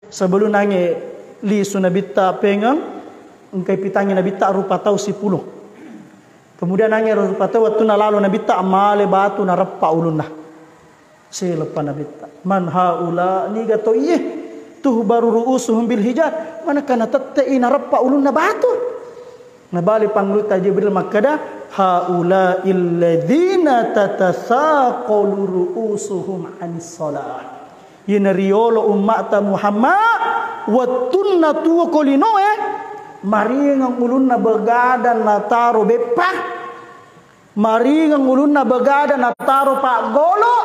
sebelum nange li sunabita pengang engkai pitangi nabita rupa tau 10. Kemudian nange rupa tau waktu lalu nabita amale batu narappa ulunna selepa nabita man haula ni gato iye tuh baru ruusuhum bil hijar mana kana tattei narappa ulunna batu nabali pangluta Jibril makada haula illadzina tatasaqalu ruusuhum anis salat yena riolo ummata Muhammad wattunna tuwa kolino maringang ulunna begadan nataro bepa maringang ulunna begadan nataro pak golo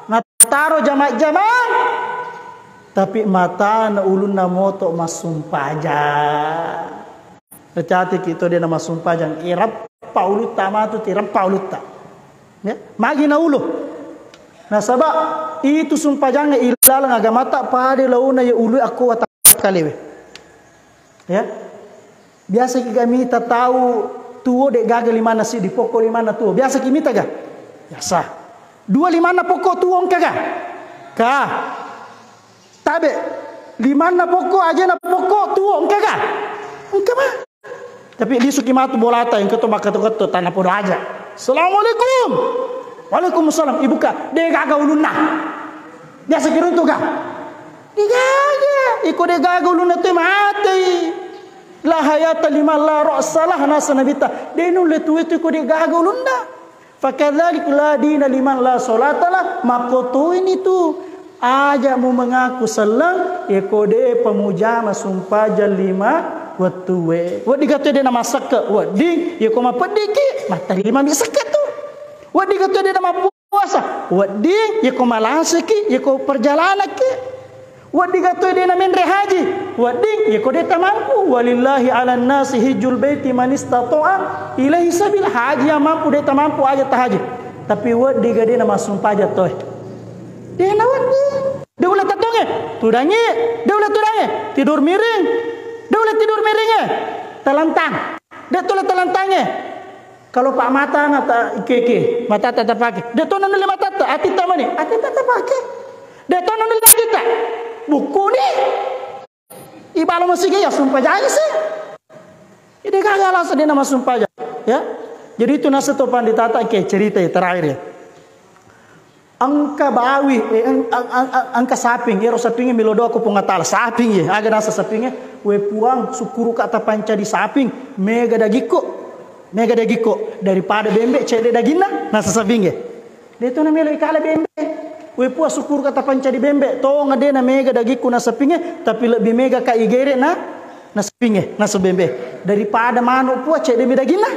nataro jamak-jamak tapi mata na ulunna moto masumpaja hati kita dia nama sumpajang irap pauluta matu tirap pauluta ya magi na ulo nah sabab itu sumpajang ilalang agama tak pada launa ya ulu aku watak kalewe ya biasa kami tak tahu tuo dek gagal limana sih di pokok limana tuo biasa kimi taga biasa 2 pokok tuo kaga ka tabe 5 pokok aja na pokok tuo kaga engka mah tapi di sukimatu bolata yang keto makato-keto tanah podo aja assalamualaikum waalaikumsalam ibu ka de gaga ulunna biasa kiruntu ka de gaga iko de gaga ulunna te mati la hayata liman la ra'salah nasa nabita de nu letu itu iko de gaga ulunna fakadzalik la dina liman la salatalah makoto ini tu aja mau mengaku salam iko de pemuja masumpah jalima watuwe wadi kata dia nama saka wadi ya koma pediki matari mami saka tu wadi kata dia nama puasa wadi ya koma lasiki ya ko perjalanan ke wadi kata dia nama haji wadi ya ko dia mampu walillahi ala nasi hijjul baiti man istata'a ilaihi sabil haji yang mampu dia mampu aja haji tapi wadi ga dia nama sumpah jatuh dia na wadi dia ulah tatonge tudangi dia ulah tudangi tidur miring dia boleh tidur miringnya telentang dia tulah telentangnya kalau pak mata nata keke mata tak pakai dia tuh nonton mata tak hati tak mana hati tak pakai dia tuh nonton lagi tak buku ni ibalo masih ya sumpah jangan sih ini kagak langsung dia nama sumpah ya jadi itu nasa topan ditata ke cerita terakhir ya angka bawi angka saping ya sapingnya milodo aku pungatal saping ya aga nasa sapingnya we puang sukuru kata panca di saping mega dagiko daripada bembe cede dagina nasa saping ya dia tu namanya ikala bembe we puang sukuru kata panca di bembe to ngade na mega dagiko nasa sapingnya tapi lebih mega ka igere na sapingnya nasa bembe daripada manu puang cede dagina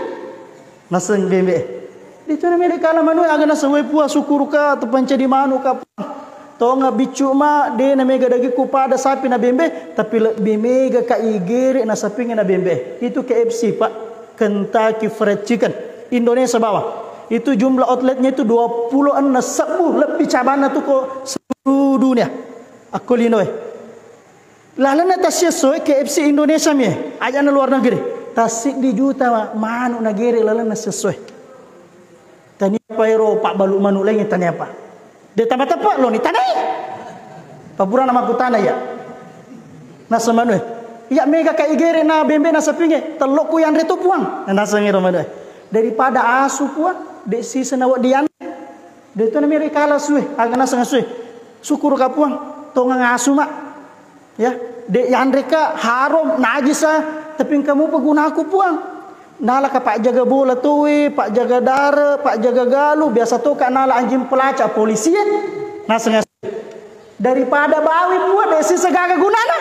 nasa bembe itu namanya kala manu aga nasa we puang sukuru ka atau panca di manu ka tonga bicu ma de na mega dagi ku pada sapi na bembe tapi lebih mega ka igere na sapi na bembe itu KFC Pak Kentucky Fried Chicken Indonesia bawah itu jumlah outletnya itu 26 lebih cabana tu ko seluruh dunia aku lino lalana tasyeso KFC Indonesia mi aja na luar negeri tasik di juta manu negeri lalana sesuai tani apa ero Pak balu manu lagi tani apa dia tambah tepat lo ni tanai papura nama ku tanai ya nasa manu ya mega ka igere na bembe na sapinge telok ku yang retu puang nasa ngiro manu daripada asu puang de sisa na wadian de to na meri kala suwe aga nasa ngasuwe syukur ka puang tonga ngasu mak ya de yang reka haram najisa tapi kamu peguna aku puang nala ka pak jaga bola tuwe pak jaga dara pak jaga galu biasa tu kak nala anjing pelacak polisi nasa daripada bawi buat desi segaga gunana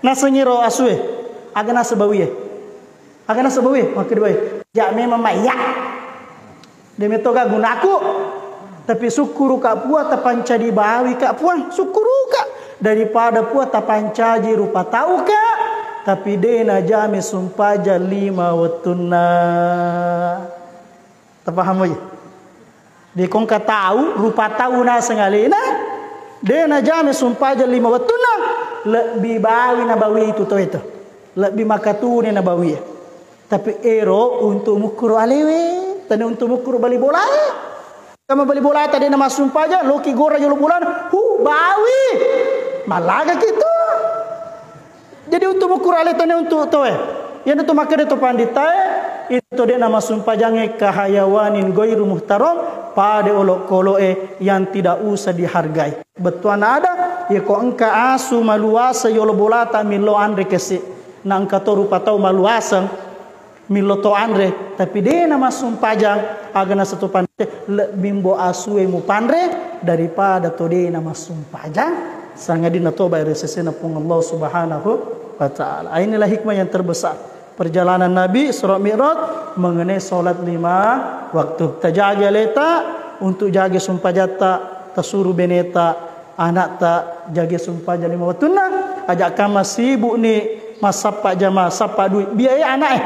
nasa ngiro aswe aga nasa bawi makin bawi ya memang maya demi toga gunaku tapi sukuru kak puat tapanca di bawi kak puan sukuru kak daripada puat tapanca di rupa tahu kak tapi dena jami sumpah jalima watuna terpaham aja di kongka tahu rupa tahu na sengalina dena jami sumpah jalima watuna lebih bawi na bawi itu to itu lebih makatune na bawi tapi ero untuk mukuru alewe tadi untuk mukuru bali bola kama bali bola tadi nama sumpah aja loki gora jolo bulan bawi malaga gitu. Jadi untuk ukur aletanya untuk toh yang itu makan itu panditai itu dia nama sumpah jange kahayawanin goiru muhtaram pada olok koloe yang tidak usah dihargai. Betul ada ya ko engka asu maluasa yolo bolata milo andre kesi na engka toru patau maluasa milo to andre tapi dia nama sumpah jang agana satu pandai bimbo asu mu pandre daripada to dia nama sumpah jang sangadina toba resesena pun Allah Subhanahu wa taala. Inilah hikmah yang terbesar perjalanan Nabi Isra Mi'raj mengenai solat 5 waktu. Terjaga leta untuk jaga sumpah jata, tersuruh beneta anak tak jaga sumpah jali 5 waktu na. Ajak kama sibuk ni masapa jama sapa duit biaya anak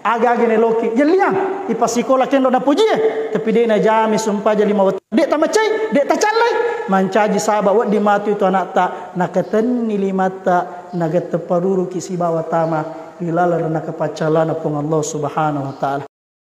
agak gini loki jeliang ipa sekolah kendo na puji tapi dia na jami sumpah jali 5 waktu. Dek tak macai, dek tak calai mancaji sahabat wad di matu itu anak tak nakatan nilimata nagat paruru kisi bawa tama bilal na kapacalana pun Allah Subhanahu wa taala.